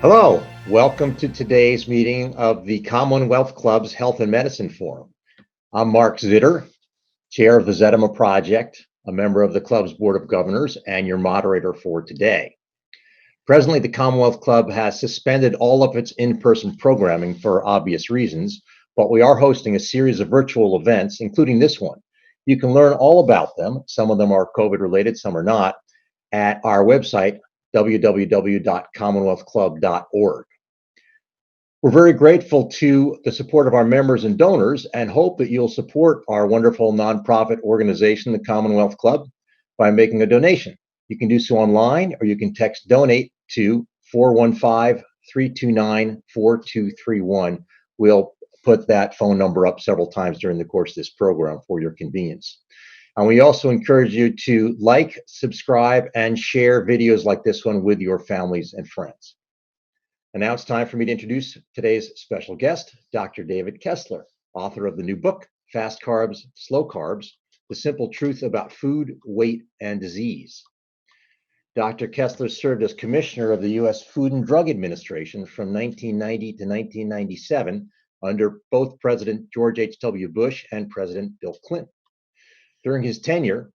Hello, welcome to today's meeting of the Commonwealth Club's Health and Medicine Forum. I'm Mark Zitter, chair of the Zetema Project, a member of the club's board of governors, and your moderator for today. Presently, the Commonwealth Club has suspended all of its in-person programming for obvious reasons, but we are hosting a series of virtual events, including this one. You can learn all about them. Some of them are COVID related, some are not, at our website, www.commonwealthclub.org. We're very grateful to the support of our members and donors and hope that you'll support our wonderful nonprofit organization, the Commonwealth Club, by making a donation. You can do so online or you can text donate to 415-329-4231. We'll put that phone number up several times during the course of this program for your convenience. And we also encourage you to like, subscribe, and share videos like this one with your families and friends. And now it's time for me to introduce today's special guest, Dr. David Kessler, author of the new book, Fast Carbs, Slow Carbs, The Simple Truth About Food, Weight, and Disease. Dr. Kessler served as commissioner of the U.S. Food and Drug Administration from 1990 to 1997 under both President George H.W. Bush and President Bill Clinton. During his tenure,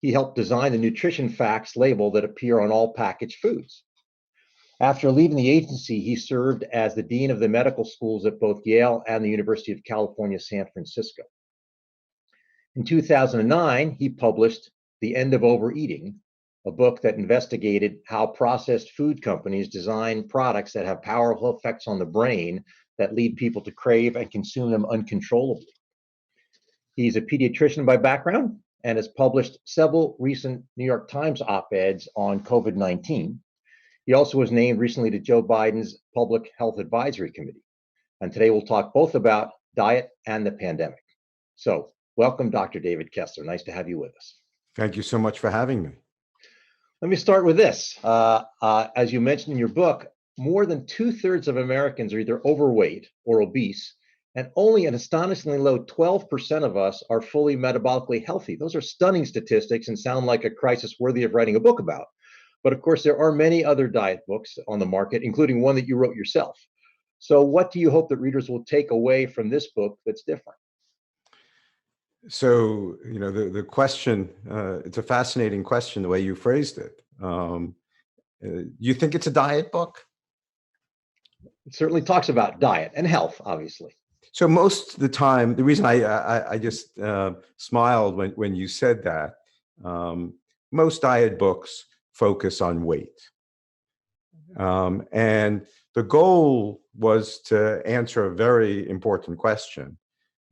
he helped design the nutrition facts label that appear on all packaged foods. After leaving the agency, he served as the dean of the medical schools at both Yale and the University of California, San Francisco. In 2009, he published The End of Overeating, a book that investigated how processed food companies design products that have powerful effects on the brain that lead people to crave and consume them uncontrollably. He's a pediatrician by background and has published several recent New York Times op-eds on COVID-19. He also was named recently to Joe Biden's Public Health Advisory Committee. And today we'll talk both about diet and the pandemic. So welcome, Dr. David Kessler. Nice to have you with us. Thank you so much for having me. Let me start with this. As you mentioned in your book, more than 2/3 of Americans are either overweight or obese, and only an astonishingly low 12% of us are fully metabolically healthy. Those are stunning statistics and sound like a crisis worthy of writing a book about. But of course, there are many other diet books on the market, including one that you wrote yourself. So what do you hope that readers will take away from this book that's different? So, the question, it's a fascinating question, the way you phrased it. You think it's a diet book? It certainly talks about diet and health, obviously. So most of the time, the reason I just smiled when you said that, most diet books focus on weight. And the goal was to answer a very important question,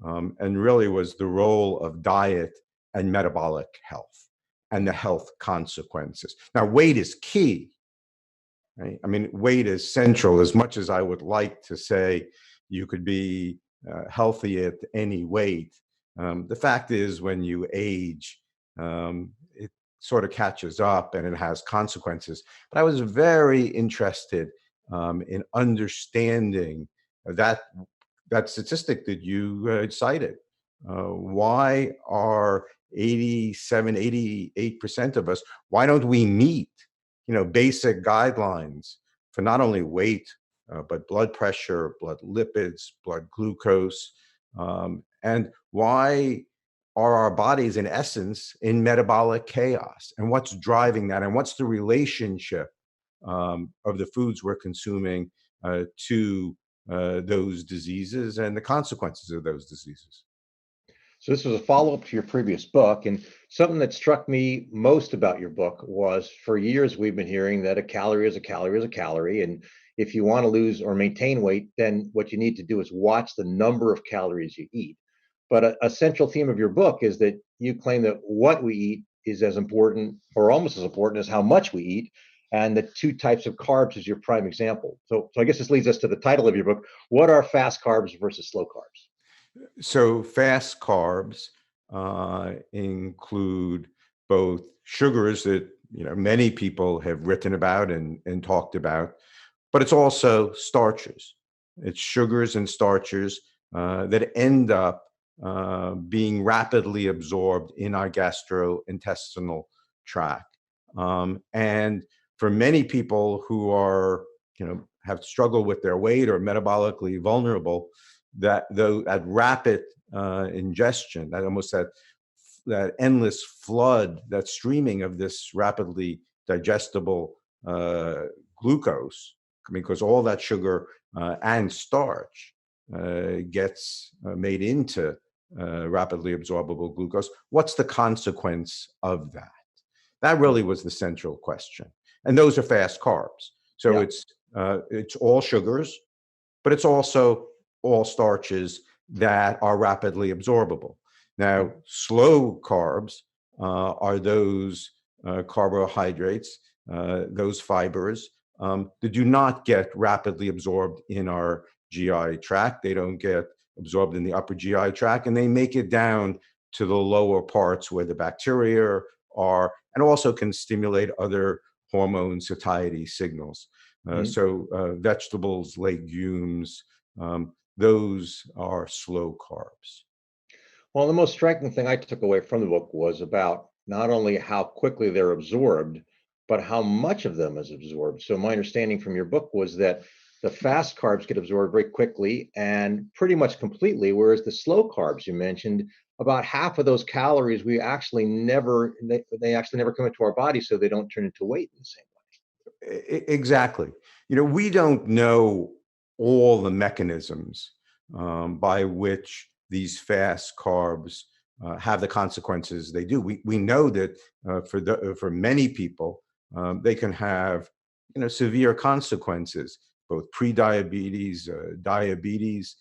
and really was the role of diet and metabolic health and the health consequences. Now, weight is key, right? I mean, weight is central. As much as I would like to say you could be healthy at any weight, the fact is when you age, it sort of catches up and it has consequences. But I was very interested in understanding that statistic that you cited. Why are 87, 88% of us, why don't we meet, basic guidelines for not only weight, but blood pressure, blood lipids, blood glucose, and why are our bodies, in essence, in metabolic chaos? And what's driving that? And what's the relationship of the foods we're consuming to those diseases and the consequences of those diseases? So this was a follow-up to your previous book, and something that struck me most about your book was for years we've been hearing that a calorie is a calorie is a calorie, and if you want to lose or maintain weight, then what you need to do is watch the number of calories you eat. But a central theme of your book is that you claim that what we eat is as important or almost as important as how much we eat, and the two types of carbs is your prime example. So I guess this leads us to the title of your book. What are fast carbs versus slow carbs? So fast carbs include both sugars that many people have written about and talked about, but it's also starches. It's sugars and starches that end up being rapidly absorbed in our gastrointestinal tract. And for many people who are, have struggled with their weight or metabolically vulnerable, that though at rapid ingestion, that almost that endless flood, that streaming of this rapidly digestible glucose, because all that sugar and starch gets made into rapidly absorbable glucose. What's the consequence of that? That really was the central question. And those are fast carbs. So Yeah. it's all sugars, but it's also all starches that are rapidly absorbable. Now, slow carbs are those carbohydrates, those fibers that do not get rapidly absorbed in our GI tract. They don't get absorbed in the upper GI tract, and they make it down to the lower parts where the bacteria are, and also can stimulate other hormone satiety signals. Mhm. So vegetables, legumes, those are slow carbs. Well, the most striking thing I took away from the book was about not only how quickly they're absorbed, but how much of them is absorbed. So my understanding from your book was that the fast carbs get absorbed very quickly and pretty much completely, whereas the slow carbs you mentioned, about half of those calories we actually never they actually never come into our body, so they don't turn into weight in the same Exactly. We don't know all the mechanisms by which these fast carbs have the consequences they do. We know that for many people, they can have severe consequences, both pre-diabetes, diabetes.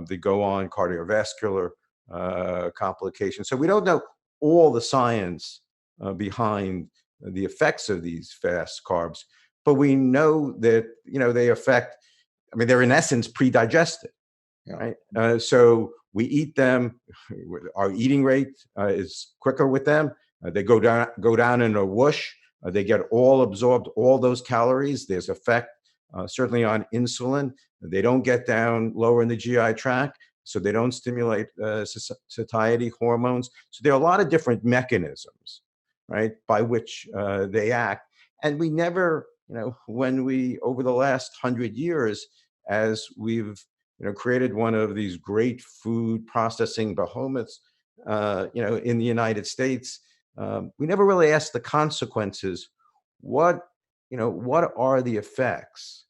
They go on cardiovascular complications. So we don't know all the science behind the effects of these fast carbs, but we know that they affect. I mean, they're in essence pre-digested, way. right? So we eat them. Our eating rate is quicker with them. They go down in a whoosh. They get all absorbed, all those calories. There's effect certainly on insulin. They don't get down lower in the GI tract, so they don't stimulate satiety hormones. So there are a lot of different mechanisms, right, by which they act. And we never, when we over the last 100 years, as we've created one of these great food processing behemoths, in the United States. We never really asked the consequences. What, what are the effects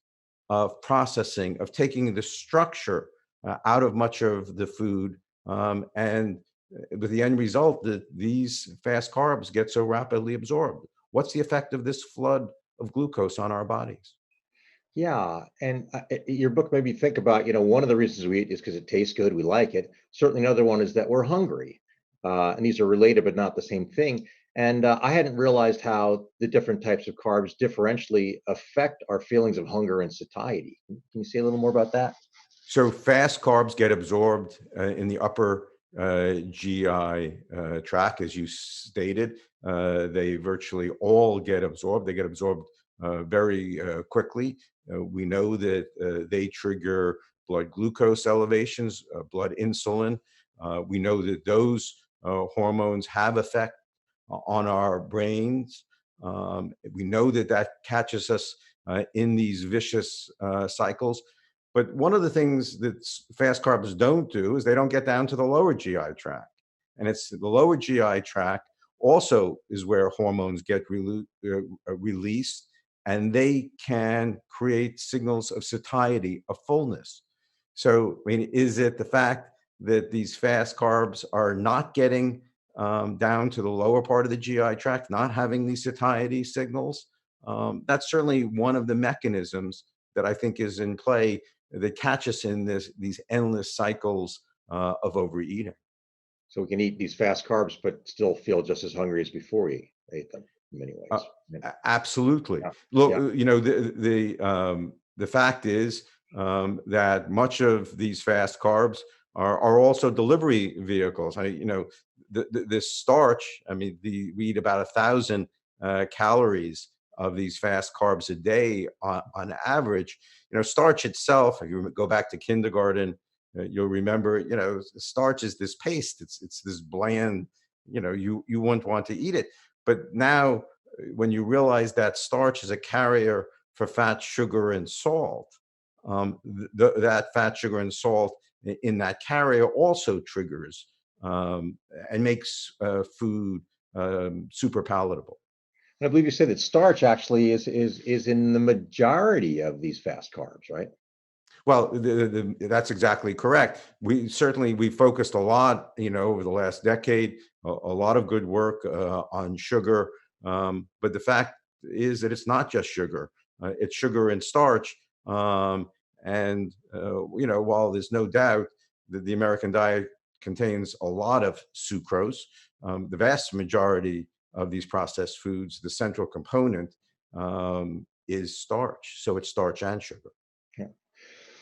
of processing, of taking the structure out of much of the food, and with the end result that these fast carbs get so rapidly absorbed? What's the effect of this flood of glucose on our bodies? Yeah, and your book made me think about, one of the reasons we eat is because it tastes good, we like it. Certainly, another one is that we're hungry, and these are related but not the same thing. And I hadn't realized how the different types of carbs differentially affect our feelings of hunger and satiety. Can you say a little more about that? So fast carbs get absorbed in the upper GI tract, as you stated. They virtually all get absorbed. They get absorbed very quickly. We know that they trigger blood glucose elevations, blood insulin. We know that those hormones have effect on our brains. We know that that catches us in these vicious cycles. But one of the things that fast carbs don't do is they don't get down to the lower GI tract. And it's the lower GI tract also is where hormones get released, and they can create signals of satiety, of fullness. So, I mean, is it the fact that these fast carbs are not getting down to the lower part of the GI tract, not having these satiety signals? That's certainly one of the mechanisms that I think is in play that catch us in these endless cycles of overeating. So we can eat these fast carbs, but still feel just as hungry as before we ate them in many Uh, ways. Yeah, Absolutely. yeah, Look, yeah. the fact is that much of these fast carbs are also delivery vehicles. This starch. I mean, we eat about 1,000 calories of these fast carbs a day on average. Starch itself. If you go back to kindergarten, you'll remember. Starch is this paste. It's this bland. You wouldn't want to eat it, but now when you realize that starch is a carrier for fat, sugar, and salt, that fat, sugar, and salt in that carrier also triggers and makes food super palatable. And I believe you said that starch actually is in the majority of these fast carbs, right? Well, that's exactly correct. We focused a lot, over the last decade, a lot of good work on sugar. But the fact is that it's not just sugar; it's sugar and starch. While there's no doubt that the American diet contains a lot of sucrose, the vast majority of these processed foods, the central component is starch. So it's starch and sugar. Yeah.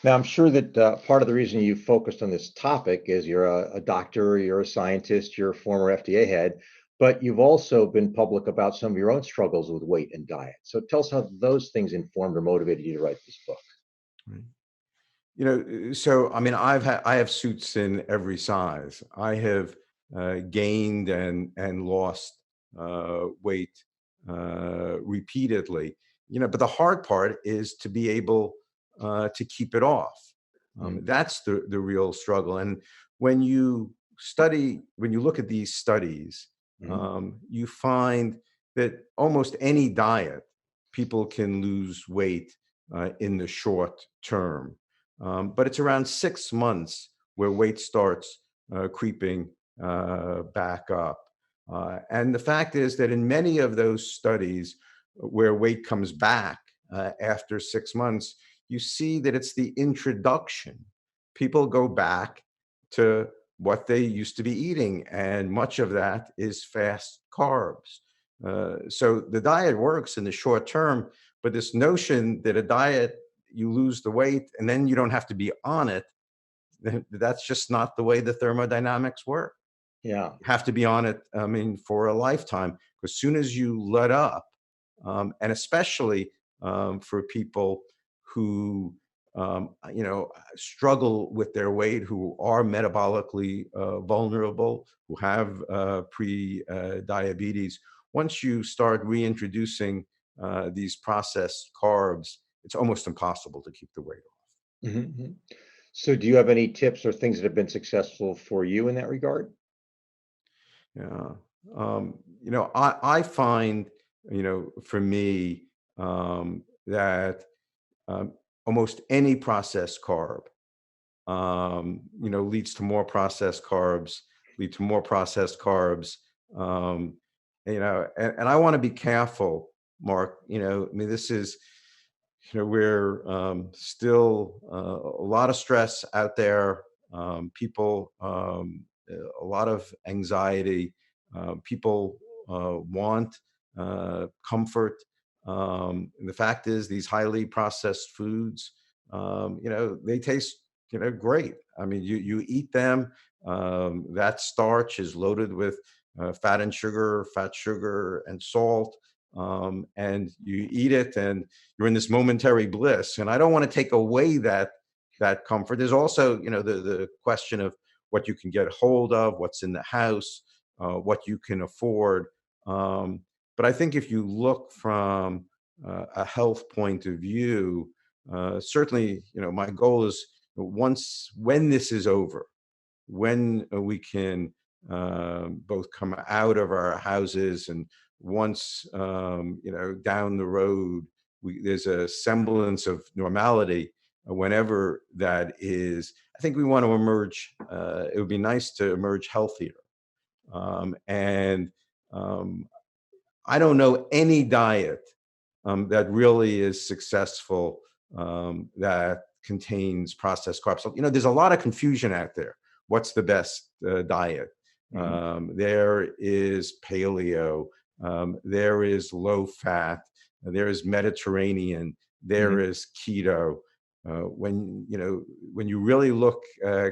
Now, I'm sure that part of the reason you focused on this topic is you're a doctor, you're a scientist, you're a former FDA head, but you've also been public about some of your own struggles with weight and diet. So tell us how those things informed or motivated you to write this book. Right. So I mean, I have suits in every size. I have gained and lost weight repeatedly. But the hard part is to be able to keep it off. Mm, That's the real struggle. And when you look at these studies, mhm, you find that almost any diet, people can lose weight in the short term. But it's around 6 months where weight starts creeping back up. And the fact is that in many of those studies where weight comes back after 6 months, you see that it's the introduction. People go back to what they used to be eating, and much of that is fast carbs. So the diet works in the short term, but this notion that a diet, you lose the weight and then you don't have to be on it, that's just not the way the thermodynamics work. yeah. You have to be on it, I mean, for a lifetime. As soon as you let up, and especially for people who, struggle with their weight, who are metabolically vulnerable, who have pre-diabetes, once you start reintroducing these processed carbs, it's almost impossible to keep the weight off. Mhm, mhm. So do you have any tips or things that have been successful for you in that regard? Yeah. I find, for me, that um, almost any processed carb, leads to more processed carbs, lead to more processed carbs. Um, and I want to be careful, Mark. I mean, this is, we're still a lot of stress out there. People, a lot of anxiety. People want comfort. And the fact is, these highly processed foods, they taste, great. I mean, you eat them. That starch is loaded with fat, sugar, and salt. And you eat it, and you're in this momentary bliss. And I don't want to take away that comfort. There's also, the question of what you can get hold of, what's in the house, what you can afford. Um, but I think if you look from a health point of view, certainly, my goal is when this is over, when we can both come out of our houses, and once down the road there's a semblance of normality, whenever that is, I think we want to emerge, it would be nice to emerge healthier. And I don't know any diet that really is successful, that contains processed carbs. So, there's a lot of confusion out there. What's the best diet? Mhm, There is paleo. There is low fat. There is Mediterranean. There mhm. is keto. When you really look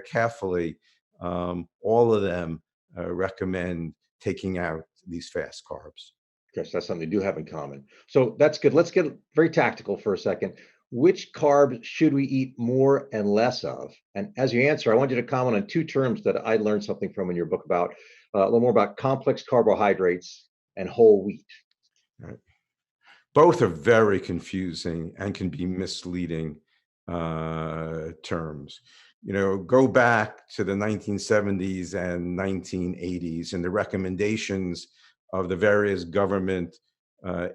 carefully, all of them recommend taking out these fast carbs. Yes, that's something they do have in common. So that's good. Let's get very tactical for a second. Which carbs should we eat more and less of? And as you answer, I want you to comment on two terms that I learned something from in your book about a little more about complex carbohydrates and whole wheat. Right? Both are very confusing and can be misleading. terms. Go back to the 1970s and 1980s and the recommendations of the various government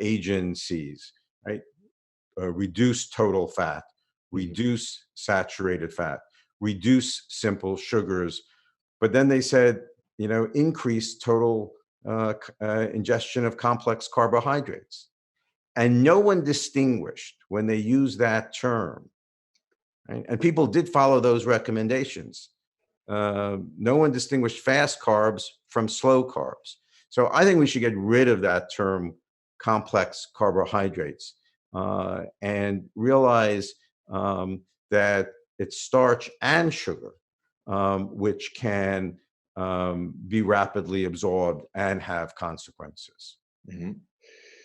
agencies, right? Reduce total fat, Mhm. reduce saturated fat, reduce simple sugars. But then they said, increase total ingestion of complex carbohydrates. And no one distinguished when they used that term, right? And people did follow those recommendations. No one distinguished fast carbs from slow carbs. So I think we should get rid of that term complex carbohydrates and realize that it's starch and sugar, which can be rapidly absorbed and have consequences. Mhm.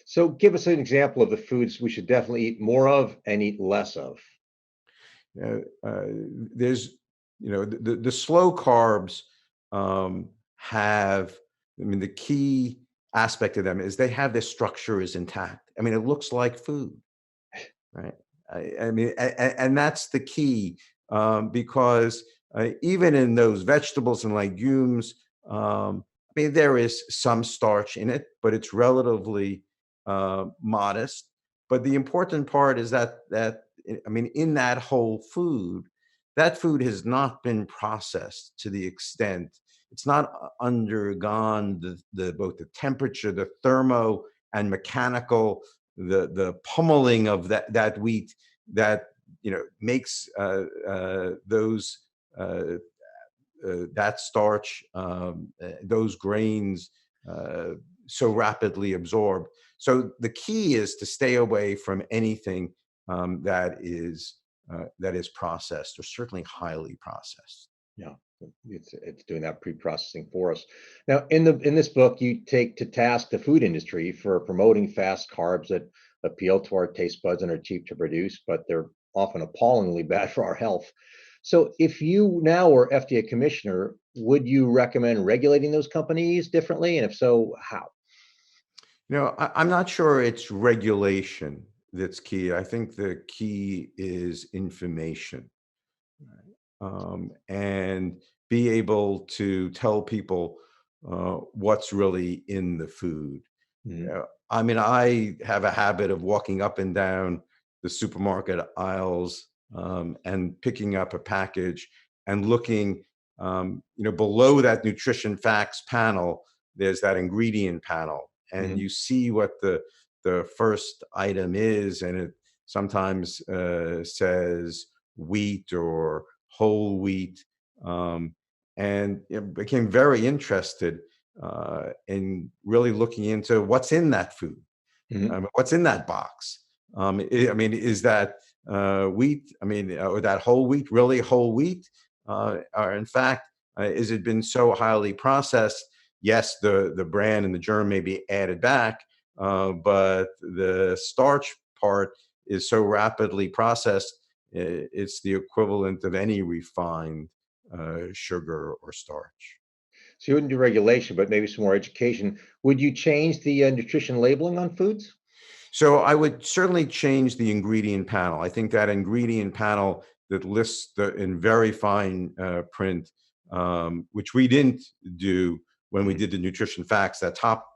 So give us an example of the foods we should definitely eat more of and eat less of. Uh, uh, there's, the slow carbs have, I mean, the key aspect of them is they have their structure is intact. I mean, it looks like food, right? I mean, and that's the key because even in those vegetables and legumes, I mean, there is some starch in it, but it's relatively modest. But the important part is I mean, in that whole food, that food has not been processed to the extent it's not undergone the both the temperature, the thermo and mechanical, the pummeling of that wheat that makes those uh, that starch, those grains, uh, so rapidly absorbed. So the key is to stay away from anything that is processed or certainly highly processed. Yeah, it's doing that pre-processing for us. Now, in this book, you take to task the food industry for promoting fast carbs that appeal to our taste buds and are cheap to produce, but they're often appallingly bad for our health. So, if you now were FDA commissioner, would you recommend regulating those companies differently? And if so, how? I'm not sure it's regulation that's key. I think the key is information, and be able to tell people what's really in the food. Mhm. I mean, I have a habit of walking up and down the supermarket aisles and picking up a package and looking, below that nutrition facts panel. There's that ingredient panel, and Mhm. you see what the first item is, and it sometimes says wheat or whole wheat, um, and became very interested in really looking into what's in that food, Mhm. what's in that box. I mean, is that wheat? I mean, or that whole wheat really whole wheat? Or in fact, is it been so highly processed? Yes, the bran and the germ may be added back, but the starch part is so rapidly processed. It's the equivalent of any refined sugar or starch. So you wouldn't do regulation, but maybe some more education. Would you change the nutrition labeling on foods? So I would certainly change the ingredient panel. I think that ingredient panel that lists in very fine print, which we didn't do when we Mhm. did the nutrition facts, that top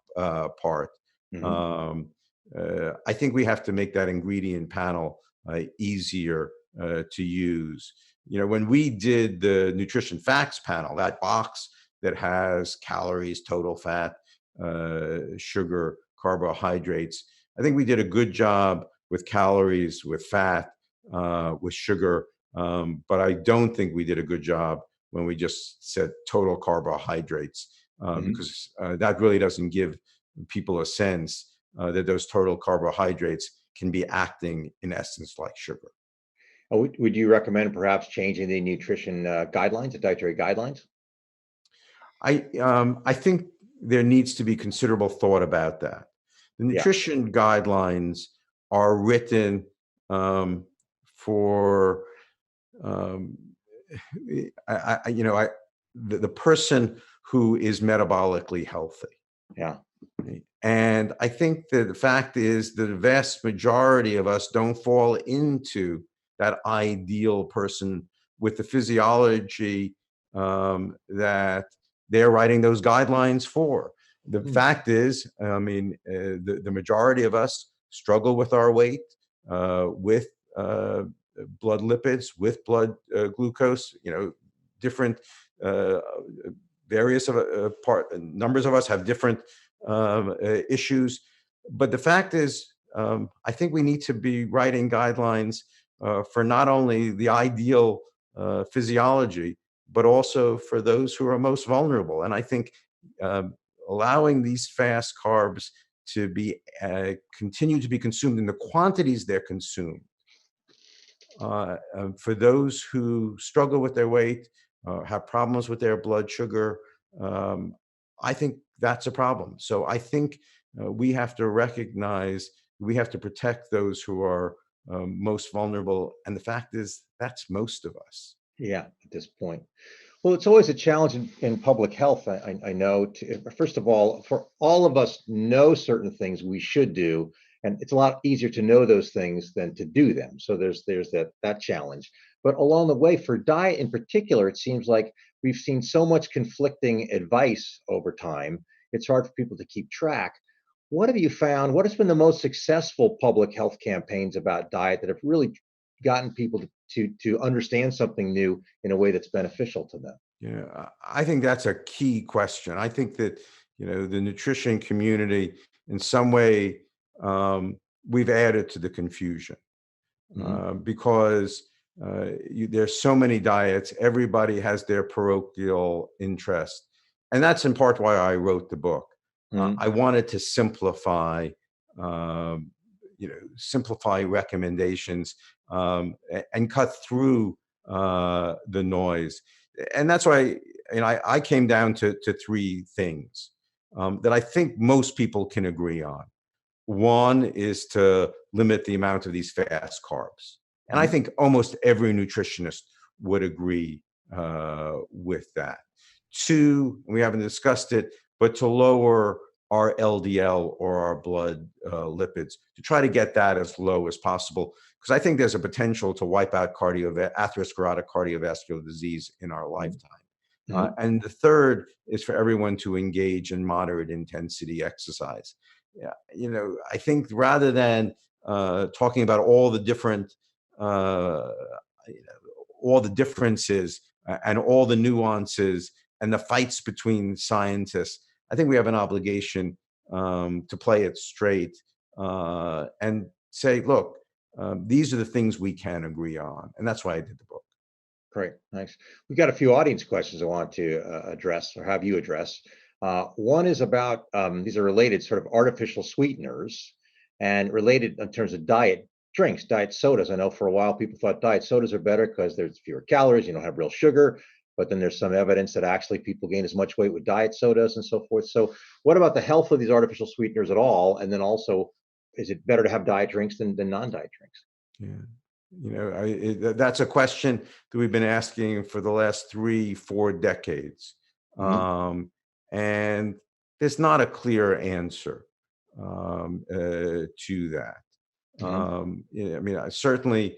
part. Mhm. Um, I think we have to make that ingredient panel easier to use. When we did the nutrition facts panel, that box that has calories, total fat, sugar, carbohydrates, I think we did a good job with calories, with fat, with sugar, but I don't think we did a good job when we just said total carbohydrates, Mhm. because that really doesn't give people a sense that those total carbohydrates can be acting in essence like sugar. Would you recommend perhaps changing the nutrition guidelines, the dietary guidelines? I think there needs to be considerable thought about that. The Yeah. nutrition guidelines are written for um, the person who is metabolically healthy. Yeah. Right? And I think that the fact is that the vast majority of us don't fall into that ideal person with the physiology that they're writing those guidelines for. The Mm. fact is, I mean, the majority of us struggle with our weight, with blood lipids, with blood glucose, different uh, various of numbers of us have different issues. But the fact is, I think we need to be writing guidelines for not only the ideal physiology, but also for those who are most vulnerable. And I think um, allowing these fast carbs to be continue to be consumed in the quantities they're consumed for those who struggle with their weight, have problems with their blood sugar, um, I think that's a problem. So I think we have to recognize we have to protect those who are most vulnerable. And the fact is, that's most of us. Yeah, at this point. Well, it's always a challenge in public health. I know. First of all, for all of us know certain things we should do, and it's a lot easier to know those things than to do them. So there's that challenge. But along the way, for diet in particular, it seems like we've seen so much conflicting advice over time. It's hard for people to keep track. What have you found? What has been the most successful public health campaigns about diet that have really gotten people to understand something new in a way that's beneficial to them? Yeah, I think that's a key question. I think that the nutrition community, in some way, we've added to the confusion Mhm. because there's so many diets. Everybody has their parochial interest, and that's in part why I wrote the book. Mhm. I wanted to um, simplify recommendations and cut through the noise. And that's why, I came down to three things that I think most people can agree on. One is to limit the amount of these fast carbs. And I Mhm. think almost every nutritionist would agree with that. Two, we haven't discussed it, but to lower our LDL or our blood lipids, to try to get that as low as possible. Because I think there's a potential to wipe out atherosclerotic cardiovascular disease in our Mhm. lifetime. Mhm. And the third is for everyone to engage in moderate intensity exercise. Yeah, I think rather than talking about uh, all the differences and all the nuances and the fights between scientists, I think we have an obligation to play it straight and say, look, these are the things we can agree on, and that's why I did the book. Great, nice. We've got a few audience questions I want to address or have you address. One is about these are related, sort of artificial sweeteners, and related in terms of diet drinks, diet sodas. I know for a while people thought diet sodas are better because there's fewer calories, you don't have real sugar. But then there's some evidence that actually people gain as much weight with diet sodas and so forth. So, what about the health of these artificial sweeteners at all? And then also, is it better to have diet drinks than non-diet drinks? Yeah. That's a question that we've been asking for the last 3, 4 decades. Mhm. And there's not a clear answer to that. Mhm. I mean, certainly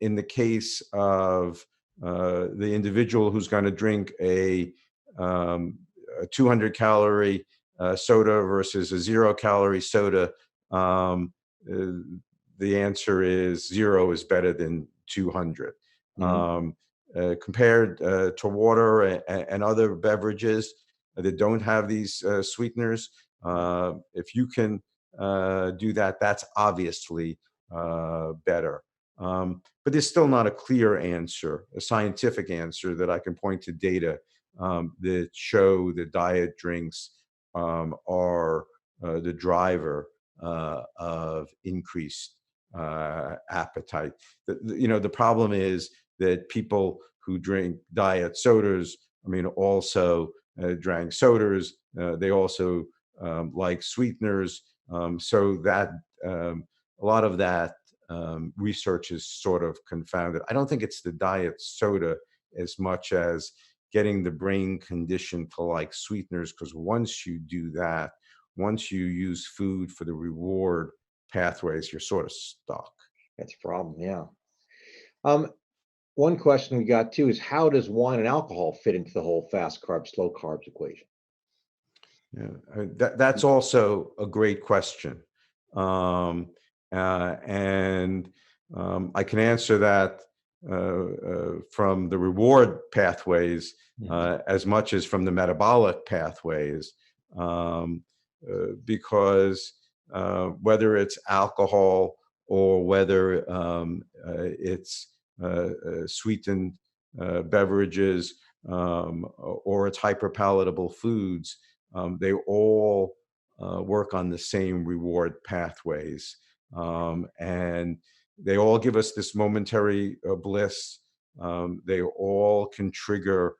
in the case of the individual who's going to drink a 200 calorie soda versus a 0 calorie soda, um, uh, the answer is zero is better than 200. Mhm. Um, Compared to water and other beverages that don't have these sweeteners, if you can do that, that's obviously better. But there's still not a clear answer, a scientific answer that I can point to data that show that diet drinks are the driver of increased appetite. The problem is that people who drink diet sodas, I mean, also drank sodas. They also like sweeteners. So that a lot of that research is sort of confounded. I don't think it's the diet soda as much as getting the brain conditioned to like sweeteners, because once you do that, once you use food for the reward pathways, you're sort of stuck. That's a problem. Yeah. Um, One question we got too is how does wine and alcohol fit into the whole fast carbs, slow carbs equation? Yeah, that's also a great question. Um, and I can answer that from the reward pathways Mhm. as much as from the metabolic pathways, because whether it's alcohol or whether it's sweetened beverages or it's hyperpalatable foods, they all work on the same reward pathways. And they all give us this momentary bliss. They all can trigger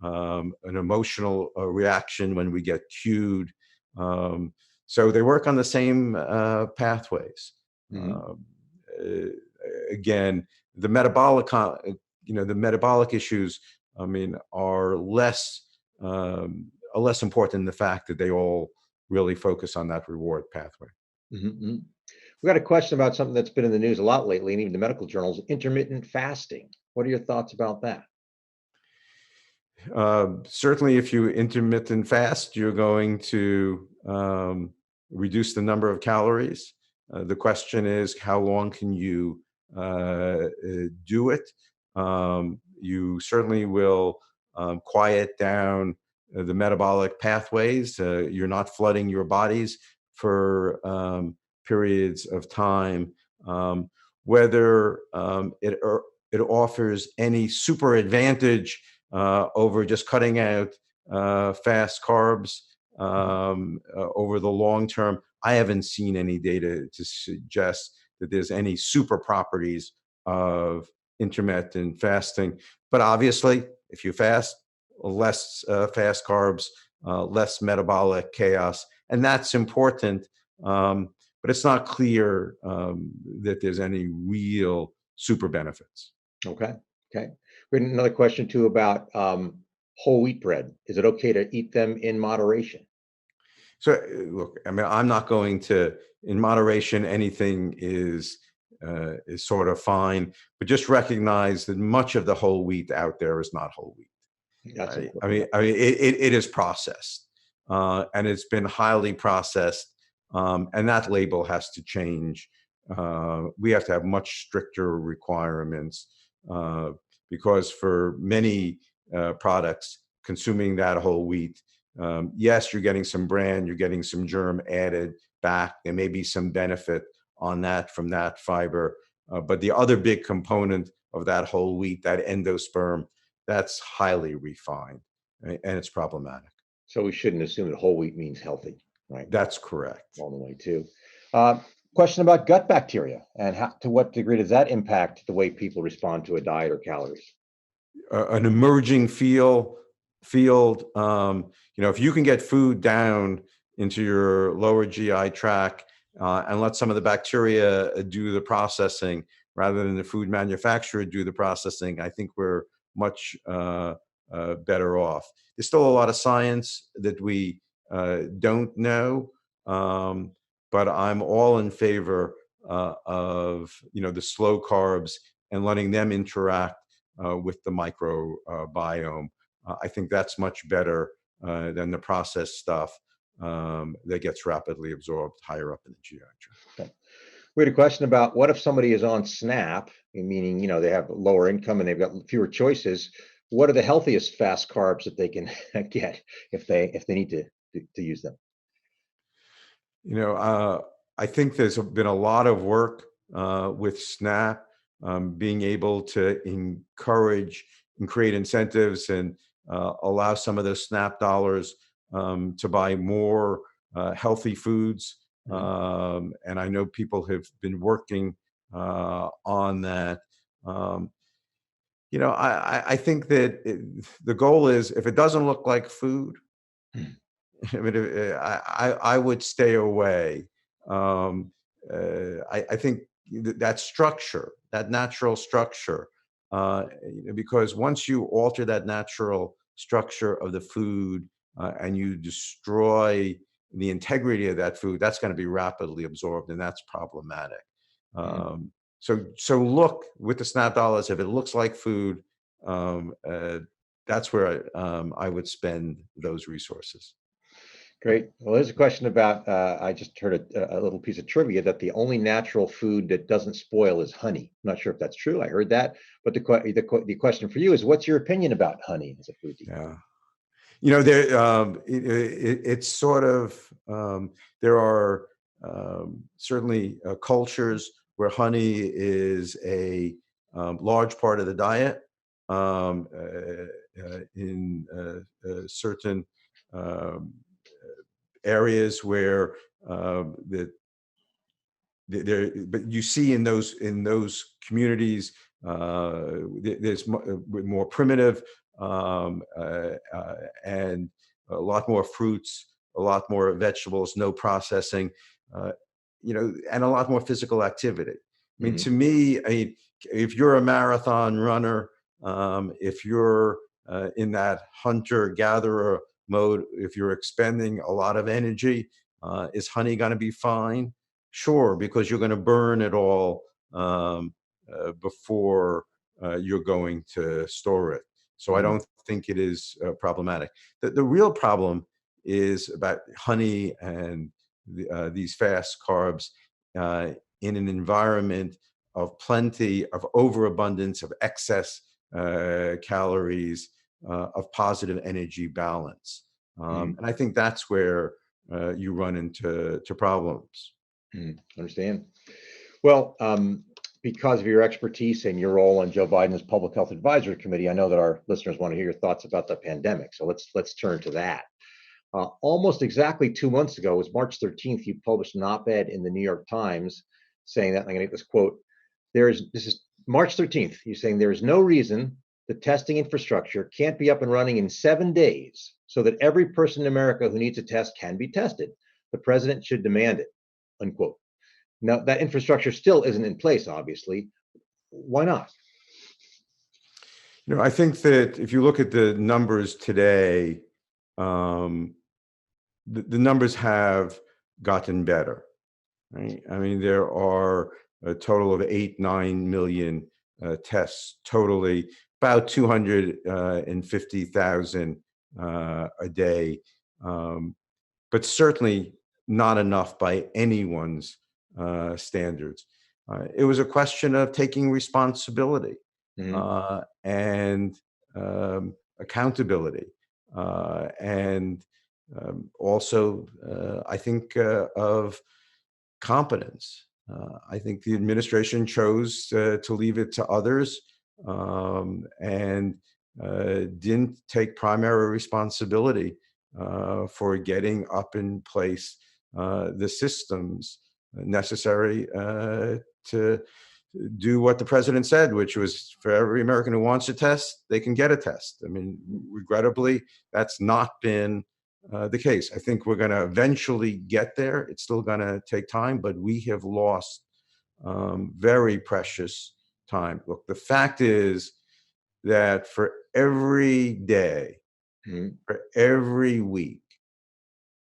an emotional reaction when we get cued. Um, so they work on the same pathways. Mhm. Um, uh, Again, the the metabolic issues, I mean, are less important than the fact that they all really focus on that reward pathway. Mhm, mhm. We got a question about something that's been in the news a lot lately, and even the medical journals, intermittent fasting. What are your thoughts about that? Certainly, if you intermittent fast, you're going to reduce the number of calories. The question is, how long can you do it? You certainly will quiet down the metabolic pathways. You're not flooding your bodies for periods of time. Um, Whether it offers any super advantage over just cutting out fast carbs over the long term. I haven't seen any data to suggest that there's any super properties of intermittent fasting. But obviously, if you fast, less fast carbs, less metabolic chaos, and that's important. But it's not clear that there's any real super benefits. Okay. Okay. We had another question too about whole wheat bread. Is it okay to eat them in moderation? So look, I mean, I'm not going to, in moderation, anything is sort of fine, but just recognize that much of the whole wheat out there is not whole wheat. That's I important. mean, it is processed, and it's been highly processed, and that label has to change. We have to have much stricter requirements uh, because for many products, consuming that whole wheat, yes, you're getting some bran, you're getting some germ added back. There may be some benefit on that from that fiber, but the other big component of that whole wheat, that endosperm, that's highly refined and it's problematic. So we shouldn't assume that whole wheat means healthy, right? That's correct. All the way too. Uh, Question about gut bacteria and how, to what degree does that impact the way people respond to a diet or calories? An emerging field. If you can get food down into your lower GI tract and let some of the bacteria do the processing rather than the food manufacturer do the processing, I think we're much better off. There's still a lot of science that we don't know, um, but I'm all in favor of the slow carbs and letting them interact with the microbiome. I think that's much better than the processed stuff that gets rapidly absorbed higher up in the GI tract. Okay. We had a question about what if somebody is on SNAP, meaning they have lower income and they've got fewer choices. What are the healthiest fast carbs that they can get if they need to use them? You know, I think there's been a lot of work with SNAP being able to encourage and create incentives and allow some of those SNAP dollars to buy more healthy foods. Mhm. And I know people have been working on that. Um, I think that the goal is if it doesn't look like food, I mean, I would stay away. Um, I think that structure, that natural structure, because once you alter that natural structure of the food and you destroy the integrity of that food, that's going to be rapidly absorbed, and that's problematic. Mhm. Um, So look with the SNAP dollars, if it looks like food, um, uh, that's where I would spend those resources. Great. Well, there's a question about, I just heard a little piece of trivia that the only natural food that doesn't spoil is honey. I'm not sure if that's true. I heard that, but the question for you is, what's your opinion about honey as a food? Yeah. There it's sort of there are certainly cultures where honey is a large part of the diet. In certain um, areas where the there, but you see in those communities, there's more primitive, and a lot more fruits, a lot more vegetables, no processing, uh, and a lot more physical activity. I mean, Mhm. to me, if you're a marathon runner, if you're in that hunter gatherer mode, if you're expending a lot of energy, is honey going to be fine? Sure, because you're going to burn it all before you're going to store it. So I Mhm. don't think it is problematic. The real problem is about honey and these fast carbs uh, in an environment of plenty, of overabundance, of excess calories, of positive energy balance. Mhm. And I think that's where you run into problems. Understand. Well, because of your expertise and your role on Joe Biden's Public Health Advisory Committee, I know that our listeners want to hear your thoughts about the pandemic. So let's turn to that. Almost exactly 2 months ago, it was March 13th, you published an op-ed in the New York Times saying that, I'm going to get this quote, this is March 13th, you're saying there is no reason the testing infrastructure can't be up and running in 7 days so that every person in America who needs a test can be tested. The president should demand it, unquote. Now, that infrastructure still isn't in place, obviously. Why not? I think that if you look at the numbers today, um, the numbers have gotten better. Right? I mean, there are a total of 8, 9 million tests totally, about 250,000 a day, um, but certainly not enough by anyone's standards. It was a question of taking responsibility Mhm. and accountability, and also, I think, of competence. I think the administration chose to leave it to others, and didn't take primary responsibility for getting up in place the systems necessary to do what the president said, which was for every American who wants a test, they can get a test. I mean, regrettably, that's not been the case. I think we're going to eventually get there. It's still going to take time, but we have lost very precious time. Look, the fact is that for every day, Mhm. for every week,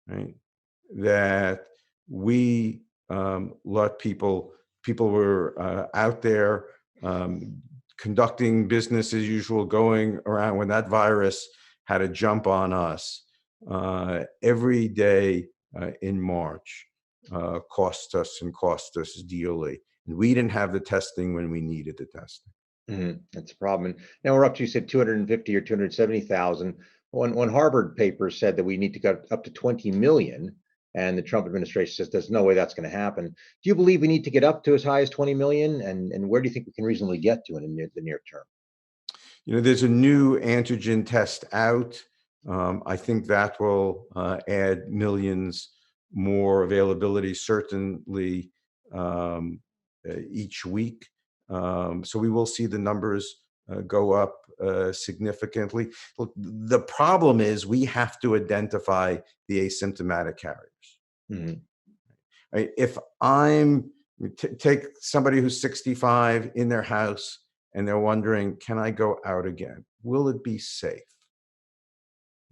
right, that we let people were out there um, conducting business as usual, going around when that virus had a jump on us. Every day in March cost us dearly, and we didn't have the testing when we needed the testing. That's a problem. And now we're up to, you said 250 or 270,000. One Harvard paper said that we need to go up to 20 million. And the Trump administration says there's no way that's going to happen. Do you believe we need to get up to as high as 20 million? And where do you think we can reasonably get to in the near term? There's a new antigen test out. I think that will add millions more availability, certainly each week. So we will see the numbers go up significantly. Look, the problem is we have to identify the asymptomatic carriers. Mhm. Right? If take somebody who's 65 in their house and they're wondering, can I go out again? Will it be safe?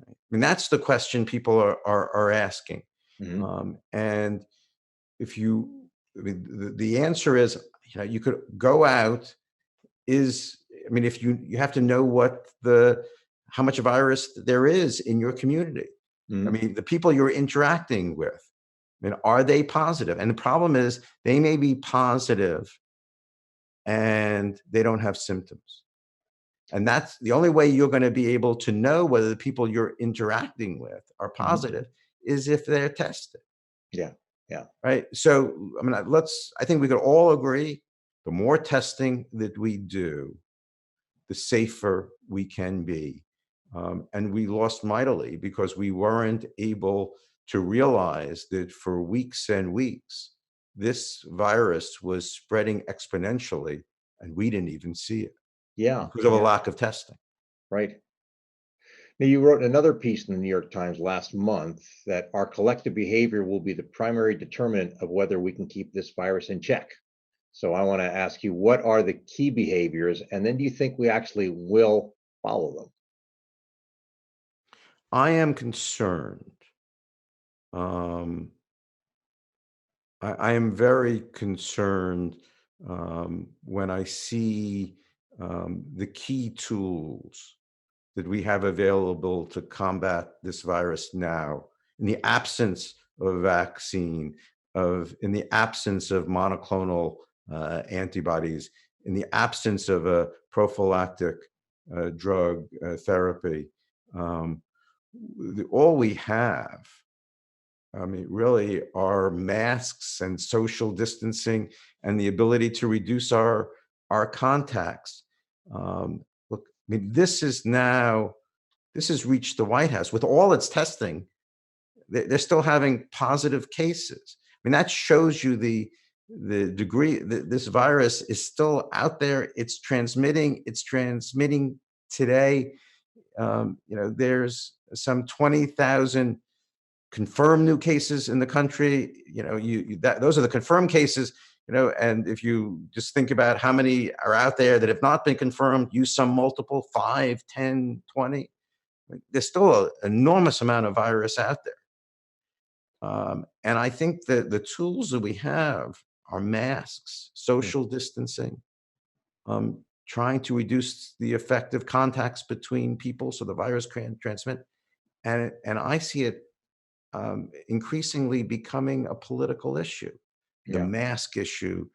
I mean, that's the question people are asking. Mhm. And if you, I mean, the answer is, you could go out. If you have to know how much virus there is in your community. Mhm. The people you're interacting with, are they positive? And the problem is they may be positive and they don't have symptoms. And that's the only way you're going to be able to know whether the people you're interacting with are Mhm. positive is if they're tested, Yeah. Yeah. right? So, I think we could all agree the more testing that we do, the safer we can be. And we lost mightily because we weren't able to realize that for weeks and weeks, this virus was spreading exponentially, and we didn't even see it Yeah. because of a Yeah. lack of testing. Right. Now, you wrote another piece in the New York Times last month that our collective behavior will be the primary determinant of whether we can keep this virus in check. So I want to ask you, what are the key behaviors? And then do you think we actually will follow them? I am concerned. Um, I am very concerned when I see the key tools that we have available to combat this virus now, in the absence of a vaccine, in the absence of monoclonal antibodies, in the absence of a prophylactic drug therapy. Um, all we have, really, are masks and social distancing and the ability to reduce our contacts. Look, this has reached the White House with all its testing. They're still having positive cases. That shows you the degree that this virus is still out there. It's transmitting. It's transmitting today. There's some 20,000 confirmed new cases in the country. Those are the confirmed cases. And if you just think about how many are out there that have not been confirmed, use some multiple, 5, 10, 20. There's still an enormous amount of virus out there. And I think that the tools that we have are masks, Hmm. social distancing, trying to reduce the effective contacts between people so the virus can transmit. And I see it increasingly becoming a political issue, the Yeah. mask issue,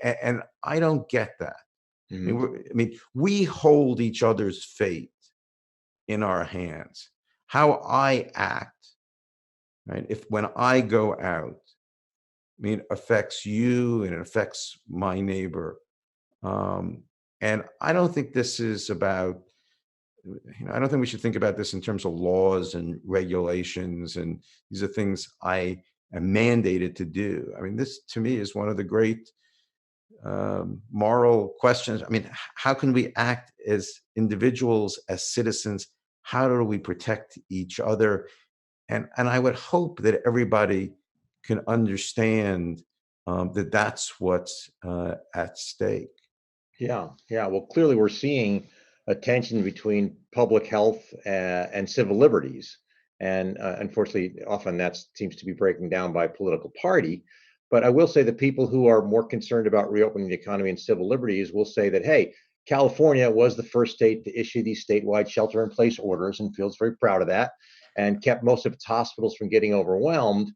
and I don't get that. Mhm. We hold each other's fate in our hands. How I act, right? If when I go out, affects you and it affects my neighbor. Um, and I don't think this is about, I don't think we should think about this in terms of laws and regulations. And these are things I am mandated to do. This to me is one of the great moral questions. How can we act as individuals, as citizens? How do we protect each other? And I would hope that everybody can understand that that's what's at stake. Yeah. Yeah. Well, clearly we're seeing a tension between public health and civil liberties. And unfortunately, often that seems to be breaking down by political party. But I will say that people who are more concerned about reopening the economy and civil liberties will say that, hey, California was the first state to issue these statewide shelter in place orders and feels very proud of that and kept most of its hospitals from getting overwhelmed.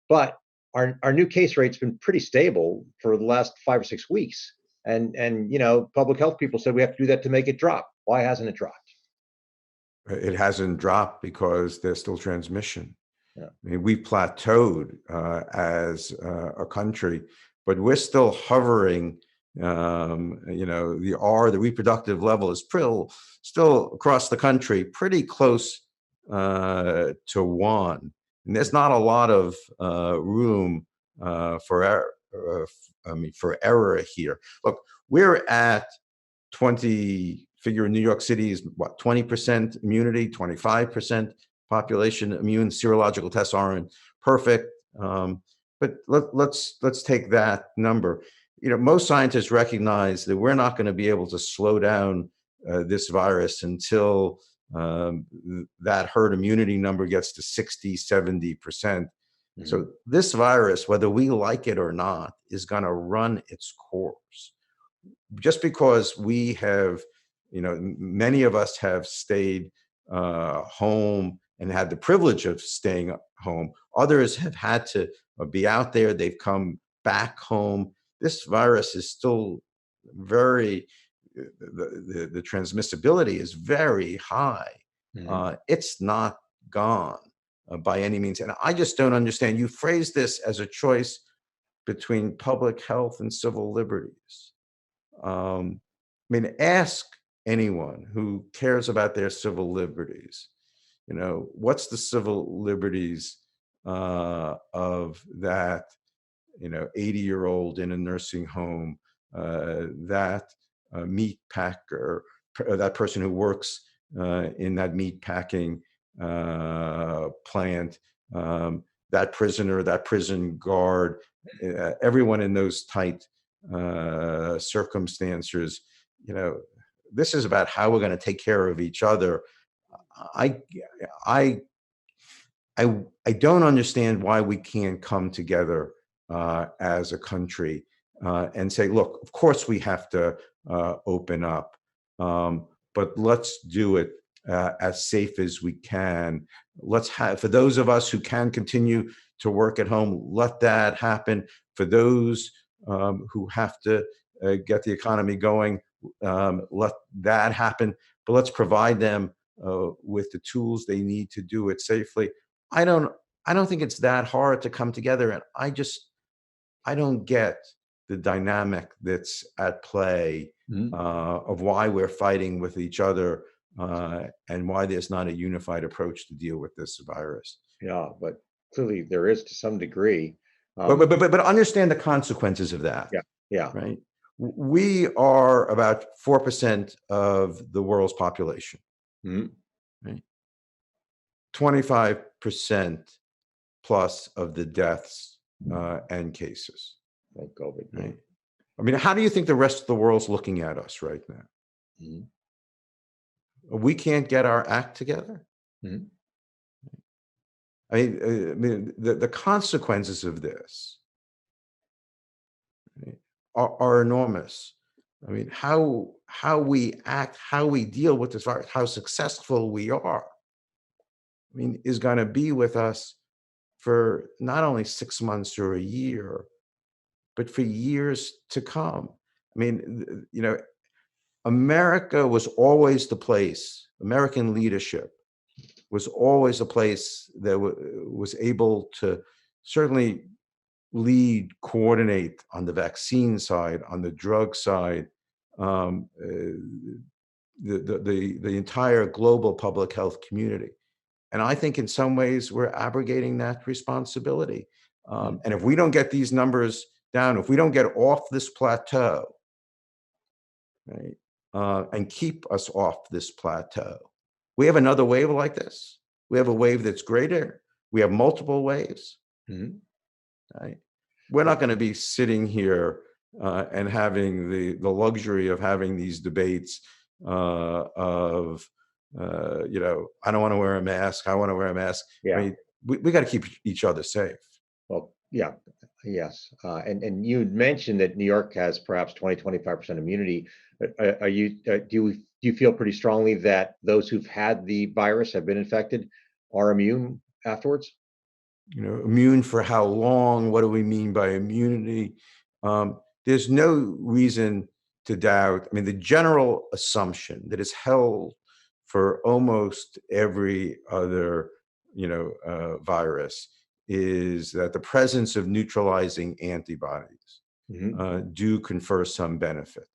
But our new case rate's been pretty stable for the last 5 or 6 weeks. And public health people said we have to do that to make it drop. Why hasn't it dropped? It hasn't dropped because there's still transmission. Yeah. We plateaued as a country, but we're still hovering. The reproductive level is still across the country pretty close to 1. And there's not a lot of room for error. For error here. Look, we're at 20. Figure in New York City is what, 20% immunity, 25% population immune. Serological tests aren't perfect, but let's take that number. Most scientists recognize that we're not going to be able to slow down this virus until that herd immunity number gets to 60, 70%. So this virus, whether we like it or not, is going to run its course. Just because we have, many of us have stayed home and had the privilege of staying home. Others have had to be out there. They've come back home. This virus is still very, the transmissibility is very high. It's not gone by any means. And I just don't understand. You phrase this as a choice between public health and civil liberties. Ask anyone who cares about their civil liberties, what's the civil liberties of that, 80-year-old in a nursing home, that meat packer, that person who works in that meat packing plant, that prisoner, that prison guard, everyone in those tight circumstances. This is about how we're going to take care of each other. I don't understand why we can't come together as a country and say, look, of course we have to open up, but let's do it as safe as we can. Let's have, for those of us who can continue to work at home, let that happen. For those who have to get the economy going, let that happen. But let's provide them with the tools they need to do it safely. I don't think it's that hard to come together, and I don't get the dynamic that's at play of why we're fighting with each other and why there's not a unified approach to deal with this virus. Yeah, but clearly there is to some degree. But understand the consequences of that. Yeah. Right. We are about 4% of the world's population. Right. 25% plus of the deaths and cases. Like COVID. Right. How do you think the rest of the world's looking at us right now? We can't get our act together. The consequences of this are enormous. How we act, how we deal with this virus, how successful we are, is going to be with us for not only 6 months or a year, but for years to come. America was always the place, American leadership was always a place that was able to certainly lead, coordinate on the vaccine side, on the drug side, the entire global public health community. And I think in some ways we're abrogating that responsibility. And if we don't get these numbers down, if we don't get off this plateau, right, and keep us off this plateau, we have another wave like this. We have a wave that's greater. We have multiple waves. Right? We're not going to be sitting here and having the luxury of having these debates of, I don't want to wear a mask. I want to wear a mask. Yeah. We got to keep each other safe. Well, yeah, yes. And you mentioned that New York has perhaps 20-25% immunity. Do you feel pretty strongly that those who've had the virus, have been infected, are immune afterwards? Immune for how long? What do we mean by immunity? There's no reason to doubt. The general assumption that is held for almost every other, virus is that the presence of neutralizing antibodies do confer some benefit.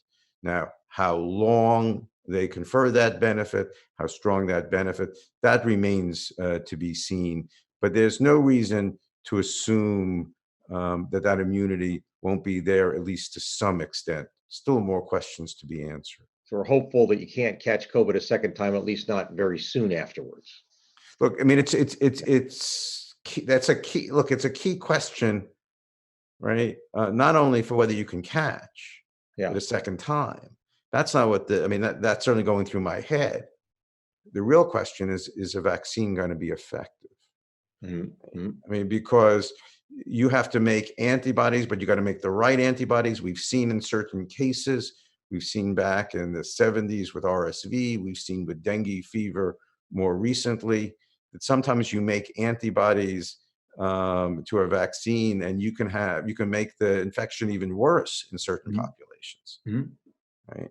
Now, how long they confer that benefit, how strong that benefit, that remains to be seen. But there's no reason to assume that immunity won't be there, at least to some extent. Still more questions to be answered. So we're hopeful that you can't catch COVID a second time, at least not very soon afterwards. Look, that's a key. Look, it's a key question, right? Not only for whether you can catch it a second time. That's not what that's certainly going through my head. The real question is a vaccine going to be effective? Mhm, mhm, I mean, because you have to make antibodies, but you got to make the right antibodies. We've seen in certain cases, we've seen back in the 70s with RSV, we've seen with dengue fever more recently, that sometimes you make antibodies to a vaccine and you can make the infection even worse in certain mhm, populations, mhm. right?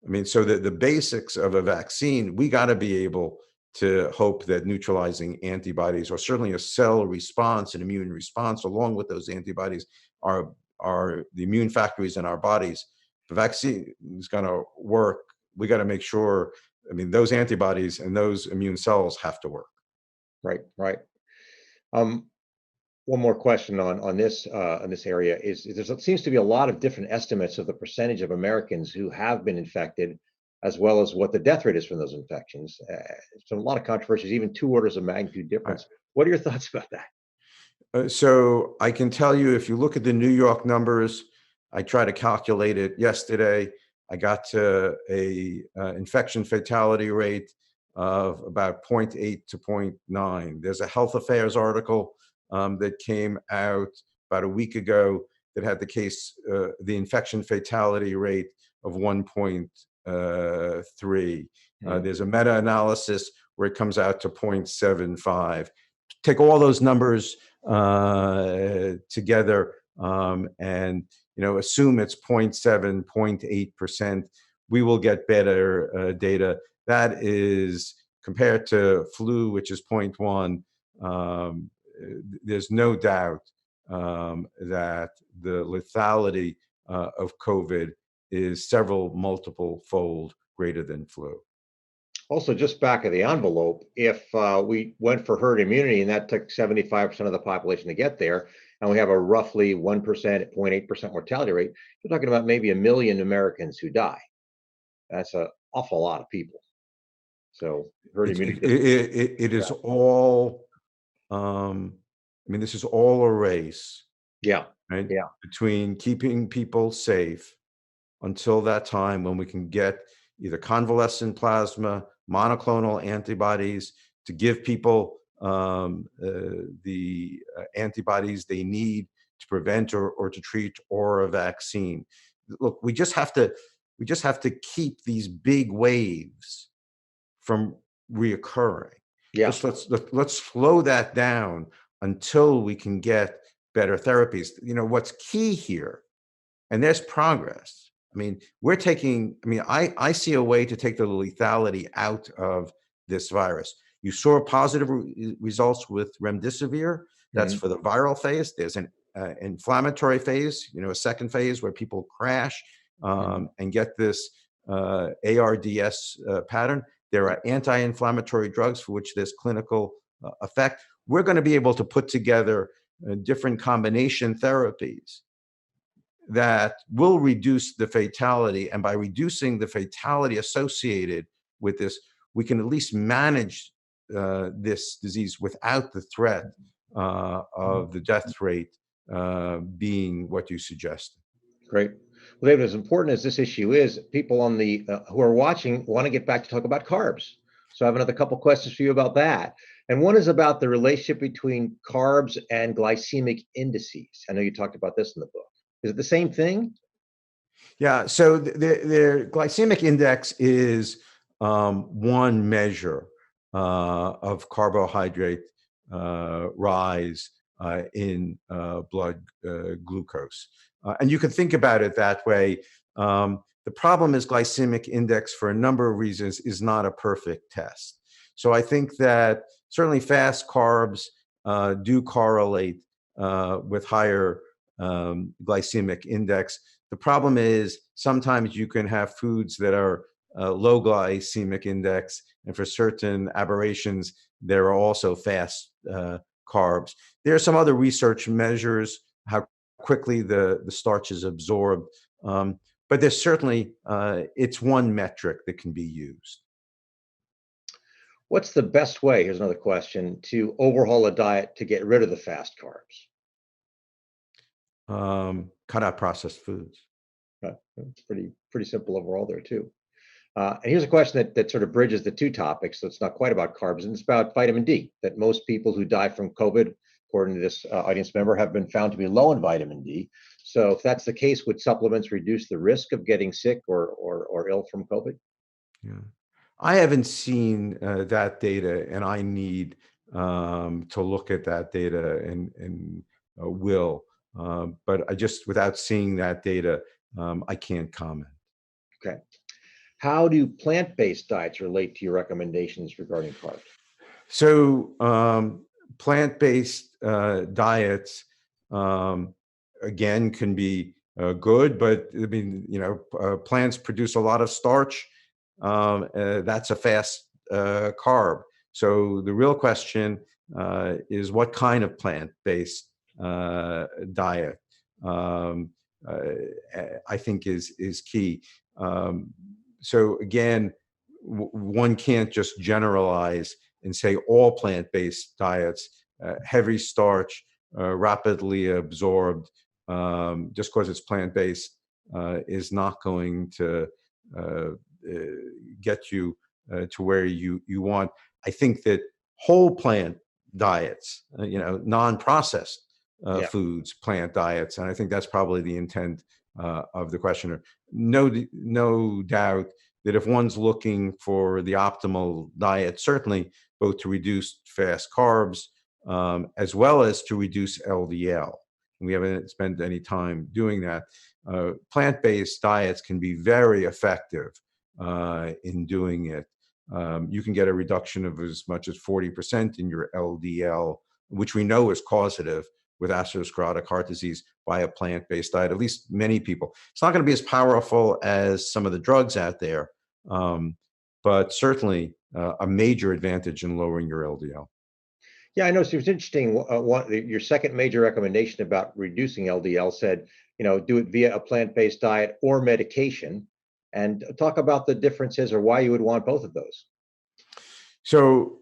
I mean, so the basics of a vaccine, we got to be able to hope that neutralizing antibodies, or certainly a cell response, an immune response, along with those antibodies, are the immune factories in our bodies. The vaccine is going to work. We got to make sure. I mean, those antibodies and those immune cells have to work. Right, right. Um, One more question on this area is there seems to be a lot of different estimates of the percentage of Americans who have been infected, as well as what the death rate is from those infections. So a lot of controversies, even two orders of magnitude difference. What are your thoughts about that? So I can tell you, if you look at the New York numbers, I tried to calculate it yesterday. I got to a infection fatality rate of about zero point 0.8 to zero point 0.9. There's a Health Affairs article that came out about a week ago that had the infection fatality rate of 1.3. Mm, There's a meta-analysis where it comes out to 0.75. Take all those numbers together, and assume it's 0.7, 0.8%, we will get better data. That is compared to flu, which is zero point 0.1. There's no doubt that the lethality of COVID is several multiple fold greater than flu. Also, just back of the envelope, if we went for herd immunity and that took 75% of the population to get there, and we have a roughly 1%, 0.8% mortality rate, you're talking about maybe 1 million Americans who die. That's an awful lot of people. So herd It's immunity it, just it, it is all. I mean, this is all a race, yeah, right? yeah. Between keeping people safe until that time when we can get either convalescent plasma, monoclonal antibodies to give people the antibodies they need to prevent or to treat, or a vaccine. Look, we just have to keep these big waves from reoccurring. Yeah. Let's slow that down until we can get better therapies. What's key here, and there's progress. I mean, I see a way to take the lethality out of this virus. You saw positive results with remdesivir. That's Mhm, for the viral phase. There's an inflammatory phase, a second phase where people crash mhm. and get this ARDS pattern. There are anti-inflammatory drugs for which there's clinical effect. We're going to be able to put together different combination therapies that will reduce the fatality. And by reducing the fatality associated with this, we can at least manage this disease without the threat of the death rate being what you suggested. Great. Well, David, as important as this issue is, people on the who are watching want to get back to talk about carbs. So I have another couple questions for you about that. And one is about the relationship between carbs and glycemic indices. I know you talked about this in the book. Is it the same thing? Yeah, so the glycemic index is one measure of carbohydrate rise in blood glucose. And you can think about it that way. The problem is glycemic index, for a number of reasons, is not a perfect test. So I think that certainly fast carbs do correlate with higher glycemic index. The problem is sometimes you can have foods that are low glycemic index, and for certain aberrations, there are also fast carbs. There are some other research measures how quickly the starch is absorbed, but there's certainly it's one metric that can be used. What's the best way, here's another question, to overhaul a diet to get rid of the fast carbs? Cut out processed foods. It's pretty simple overall there too. And here's a question that sort of bridges the two topics. So it's not quite about carbs, and it's about vitamin D, that most people who die from COVID, according to this audience member, have been found to be low in vitamin D. So if that's the case, would supplements reduce the risk of getting sick or ill from COVID? Yeah. I haven't seen that data, and I need to look at that data and will. But I just, without seeing that data, I can't comment. Okay. How do plant-based diets relate to your recommendations regarding carbs? So, plant-based diets, um, again, can be good, but I mean, plants produce a lot of starch. That's a fast carb. So the real question is what kind of plant-based diet, um, uh, I think is key. Um, so again, one can't just generalize and say all plant-based diets, heavy starch, rapidly absorbed, just because it's plant-based, is not going to uh, get you to where you want. I think that whole plant diets, non-processed Yeah. foods, plant diets, and I think that's probably the intent of the questioner. No doubt that if one's looking for the optimal diet, certainly both to reduce fast carbs as well as to reduce LDL. We haven't spent any time doing that. Plant-based diets can be very effective in doing it. You can get a reduction of as much as 40% in your LDL, which we know is causative with atherosclerotic heart disease by a plant-based diet, at least many people. It's not going to be as powerful as some of the drugs out there, but certainly a major advantage in lowering your LDL. Yeah, I know. So it's interesting. Your second major recommendation about reducing LDL said, do it via a plant-based diet or medication, and talk about the differences or why you would want both of those. So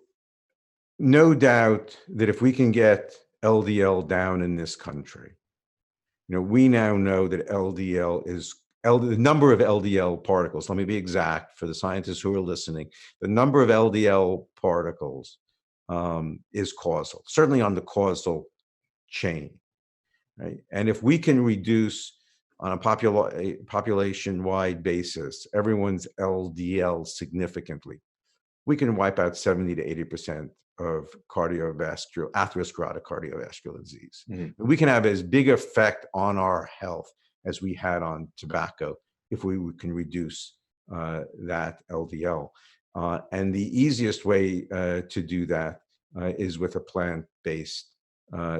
no doubt that if we can get LDL down in this country, we now know that the number of LDL particles, let me be exact for the scientists who are listening, the number of LDL particles is causal, certainly on the causal chain, right? And if we can reduce on a population-wide basis everyone's LDL significantly, we can wipe out 70 to 80% of atherosclerotic cardiovascular disease. Mhm. We can have as big effect on our health as we had on tobacco if we can reduce that LDL. And the easiest way to do that is with a plant-based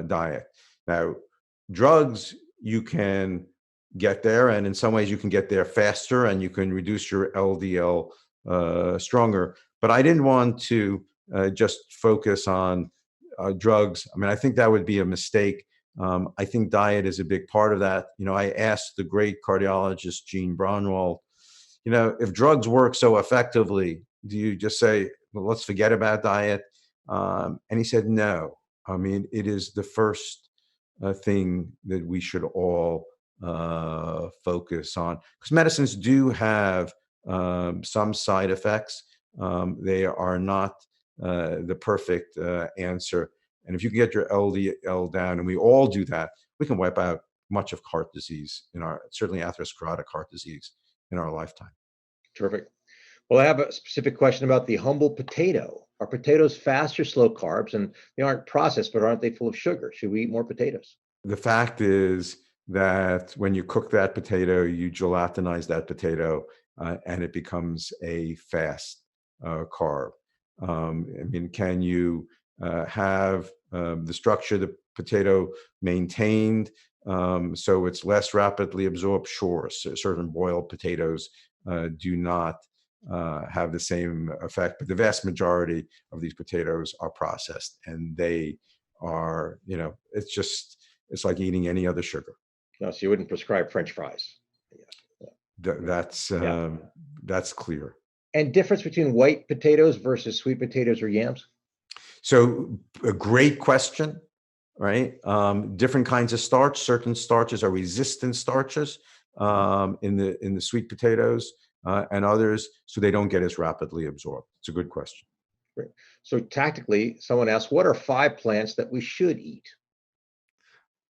diet. Now, drugs, you can get there, and in some ways you can get there faster and you can reduce your LDL stronger. But I didn't want to just focus on drugs. I mean, I think that would be a mistake. I think diet is a big part of that. I asked the great cardiologist, Gene Braunwald, if drugs work so effectively, do you just say, well, let's forget about diet? And he said, no. I mean, it is the first thing that we should all focus on, because medicines do have some side effects. They are not the perfect answer. And if you can get your LDL down, and we all do that, we can wipe out much of heart disease certainly atherosclerotic heart disease in our lifetime. Terrific. Well, I have a specific question about the humble potato. Are potatoes fast or slow carbs? And they aren't processed, but aren't they full of sugar? Should we eat more potatoes? The fact is that when you cook that potato, you gelatinize that potato, and it becomes a fast carb. I mean, can you have the structure of the potato maintained so it's less rapidly absorbed? Sure. Certain boiled potatoes do not have the same effect, but the vast majority of these potatoes are processed, and they are, it's like eating any other sugar. No, so you wouldn't prescribe French fries. Yeah. Th- That's Yeah. um, that's clear. And difference between white potatoes versus sweet potatoes or yams? So a great question, right? Different kinds of starch. Certain starches are resistant starches in the sweet potatoes. and others so they don't get as rapidly absorbed? It's a good question. Great. So tactically, someone asked, what are 5 plants that we should eat?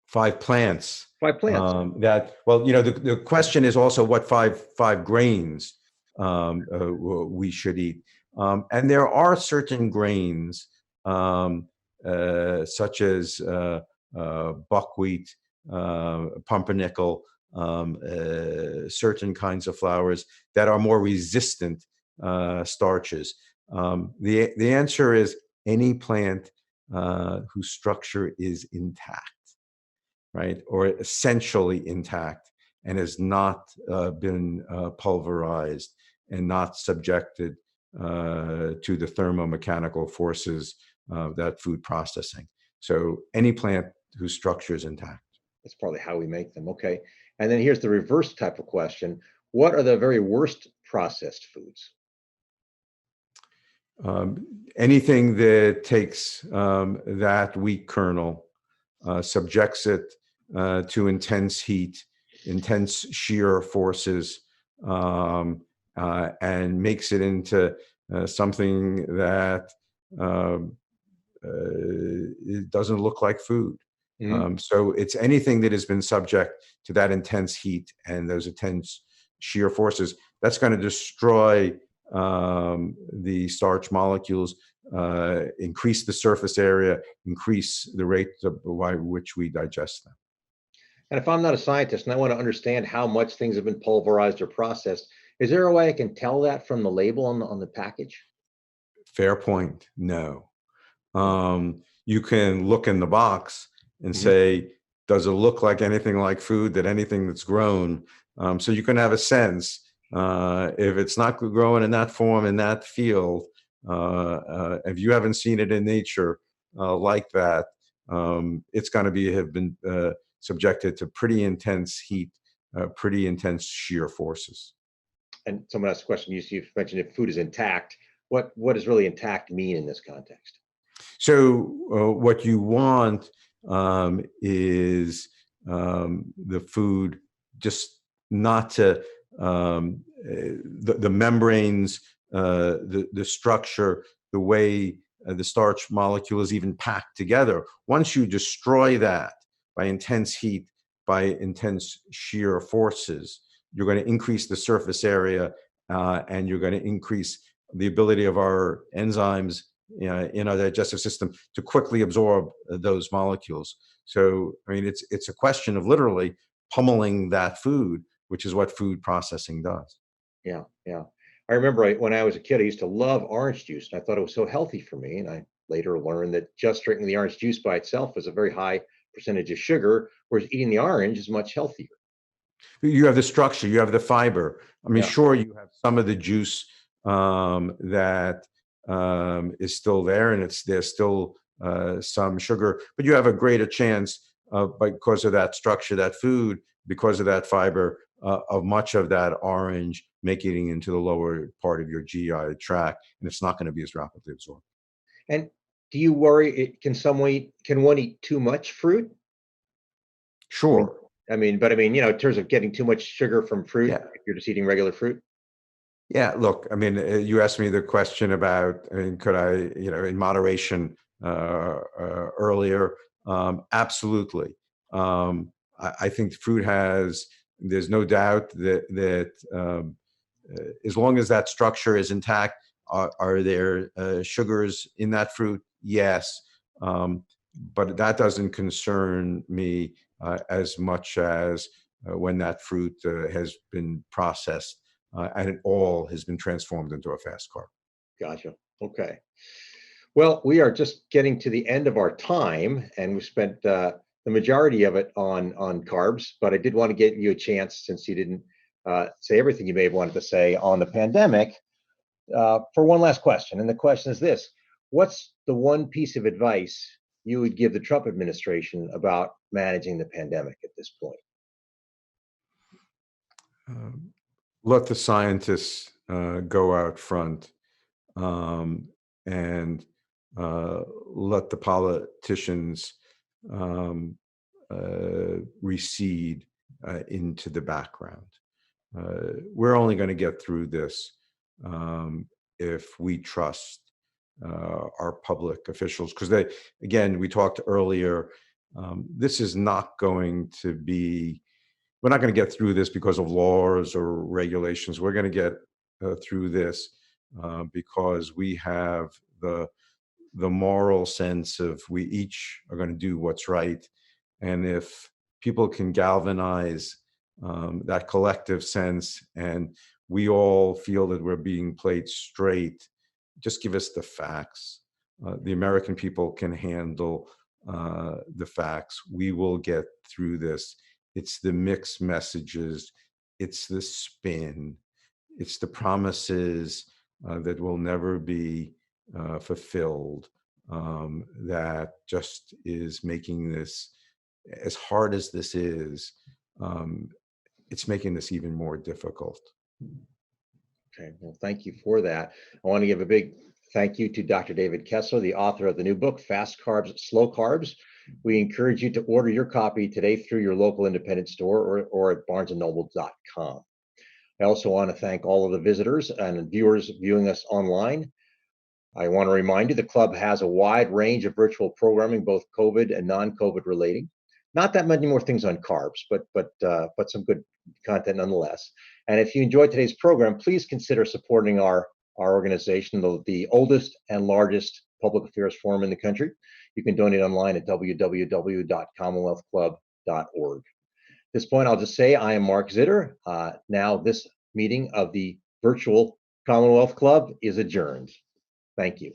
5 plants. 5 plants. Well, the question is also what five grains we should eat. And there are certain grains, such as buckwheat, pumpernickel, certain kinds of flours that are more resistant starches. The answer is any plant whose structure is intact, right, or essentially intact, and has not been pulverized and not subjected to the thermomechanical forces of that food processing. So any plant whose structure is intact. That's probably how we make them. Okay. And then here's the reverse type of question. What are the very worst processed foods? Anything that takes that wheat kernel, subjects it to intense heat, intense shear forces, and makes it into something that it doesn't look like food. Mhm. So it's anything that has been subject to that intense heat and those intense shear forces that's going to destroy the starch molecules, increase the surface area, increase the rate by which we digest them. And if I'm not a scientist and I want to understand how much things have been pulverized or processed, is there a way I can tell that from the label on the package? Fair point. No. You can look in the box and Mhm. say, does it look like anything like food, that anything that's grown? So you can have a sense if it's not growing in that form, in that field, if you haven't seen it in nature like that, it's going to have been subjected to pretty intense heat, pretty intense shear forces. And someone asked a question, you've mentioned if food is intact, what does really intact mean in this context? So what you want is the food just not to the membranes, the structure, the way the starch molecule is even packed together. Once you destroy that by intense heat, by intense shear forces, you're going to increase the surface area, and you're going to increase the ability of our enzymes in our digestive system to quickly absorb those molecules. So, I mean, it's a question of literally pummeling that food, which is what food processing does. Yeah, yeah. I remember when I was a kid, I used to love orange juice, and I thought it was so healthy for me. And I later learned that just drinking the orange juice by itself is a very high percentage of sugar, whereas eating the orange is much healthier. You have the structure, you have the fiber. I mean, Yeah. sure, you have some of the juice that is still there, and there's still some sugar, but you have a greater chance because of that structure, that food, because of that fiber, of much of that orange making it into the lower part of your GI tract, and it's not going to be as rapidly absorbed. And do you worry can one eat too much fruit? I mean, Sure. in terms of getting too much sugar from fruit, Yeah. if you're just eating regular fruit. Yeah, look, I mean, you asked me the question about, I mean, could I, in moderation earlier? Absolutely. I think fruit there's no doubt that as long as that structure is intact, are there sugars in that fruit? Yes. But that doesn't concern me as much as when that fruit has been processed and it all has been transformed into a fast carb. Gotcha. Okay. Well, we are just getting to the end of our time, and we spent the majority of it on carbs. But I did want to give you a chance, since you didn't say everything you may have wanted to say on the pandemic, for one last question. And the question is this: what's the one piece of advice you would give the Trump administration about managing the pandemic at this point? Um, Let the scientists go out front, and let the politicians um, recede into the background. We're only going to get through this if we trust our public officials, because they, again, we talked earlier, this is not going to be, we're not going to get through this because of laws or regulations. We're going to get through this because we have the moral sense of we each are going to do what's right. And if people can galvanize that collective sense, and we all feel that we're being played straight, just give us the facts. The American people can handle the facts. We will get through this. It's the mixed messages, it's the spin, it's the promises that will never be fulfilled, that just is making this, as hard as this is, um, it's making this even more difficult. Okay, well, thank you for that. I want to give a big thank you to Dr. David Kessler, the author of the new book, Fast Carbs, Slow Carbs. We encourage you to order your copy today through your local independent store or at barnesandnoble.com. I also want to thank all of the visitors and viewers viewing us online. I want to remind you the club has a wide range of virtual programming, both COVID and non-COVID relating. Not that many more things on carbs, but some good content nonetheless. And if you enjoyed today's program, please consider supporting our organization, the oldest and largest public affairs forum in the country. You can donate online at www.commonwealthclub.org. At this point, I'll just say I am Mark Zitter. Now this meeting of the virtual Commonwealth Club is adjourned. Thank you.